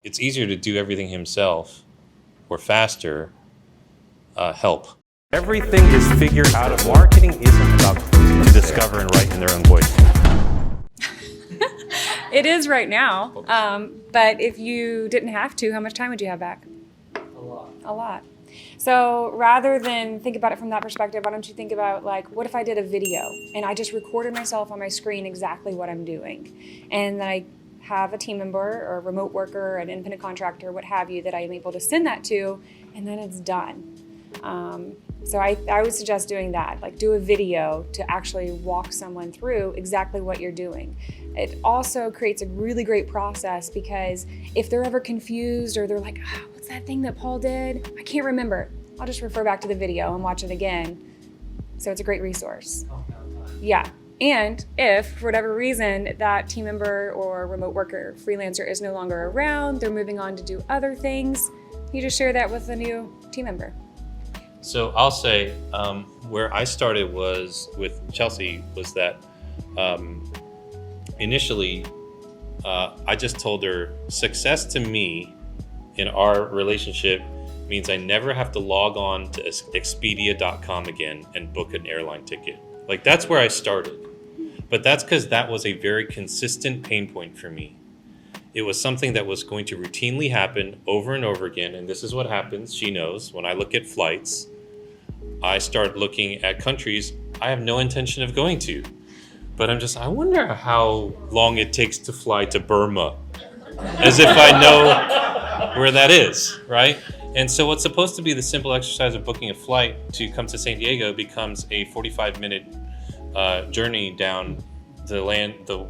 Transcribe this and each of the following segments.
It's easier to do everything himself or faster, help. Everything is figured out. Marketing isn't about to discover and write in their own voice. It is right now, but if you didn't have to, how much time would you have back? A lot. So rather than think about it from that perspective, why don't you think about, like, what if I did a video and I just recorded myself on my screen exactly what I'm doing, and then I have a team member or a remote worker, an independent contractor, what have you, that I am able to send that to, and then it's done. So I would suggest doing that, like do a video to actually walk someone through exactly what you're doing. It also creates a really great process, because if they're ever confused or they're like, what's that thing that Paul did? I can't remember. I'll just refer back to the video and watch it again. So it's a great resource. Yeah. And if, for whatever reason, that team member or remote worker, freelancer is no longer around, they're moving on to do other things, you just share that with the new team member. So I'll say where I started was with Chelsea was that initially I just told her success to me in our relationship means I never have to log on to Expedia.com again and book an airline ticket. Like, that's where I started. But that's because that was a very consistent pain point for me. It was something that was going to routinely happen over and over again. And this is what happens, she knows, when I look at flights, I start looking at countries I have no intention of going to. But I wonder how long it takes to fly to Burma, as if I know where that is, right? And so what's supposed to be the simple exercise of booking a flight to come to San Diego becomes a 45-minute journey down the land, the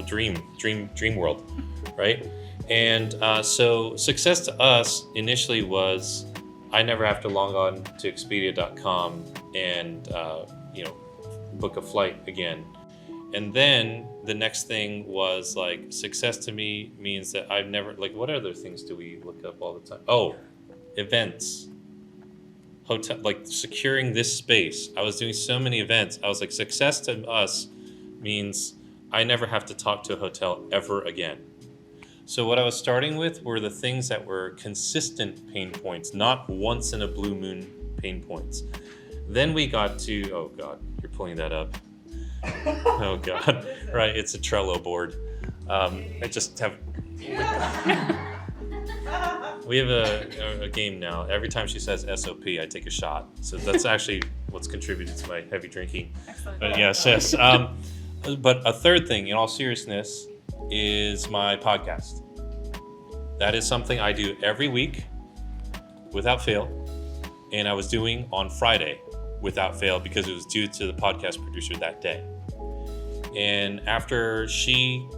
dream world, right? And so success to us initially was I never have to log on to Expedia.com and book a flight again. And then the next thing was, like, success to me means that I've never, like, what other things do we look up all the time? Oh, events. Hotel, like securing this space. I was doing so many events. I was like, success to us means I never have to talk to a hotel ever again. So what I was starting with were the things that were consistent pain points, not once in a blue moon pain points. Then we got to, oh God, you're pulling that up. Oh God, right, it's a Trello board. I just have... We have a game now. Every time she says SOP, I take a shot. So that's actually what's contributed to my heavy drinking. Excellent. But yes. But a third thing, in all seriousness, is my podcast. That is something I do every week without fail. And I was doing on Friday without fail because it was due to the podcast producer that day. And after she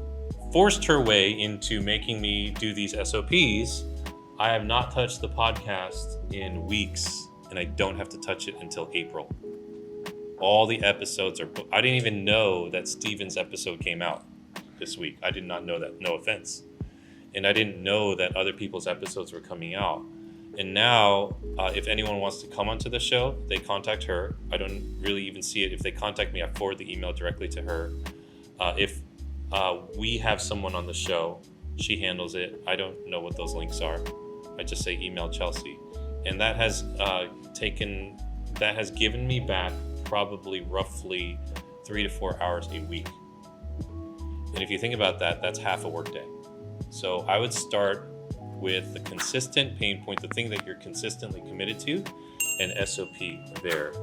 forced her way into making me do these SOPs, I have not touched the podcast in weeks, and I don't have to touch it until April. All the episodes are... I didn't even know that Steven's episode came out this week. I did not know that, no offense. And I didn't know that other people's episodes were coming out. And now, if anyone wants to come onto the show, they contact her. I don't really even see it. If they contact me, I forward the email directly to her. If we have someone on the show, she handles it. I don't know what those links are. I just say email Chelsea. And that has given me back probably roughly 3 to 4 hours a week. And if you think about that, that's half a workday. So I would start with the consistent pain point, the thing that you're consistently committed to, and SOP there.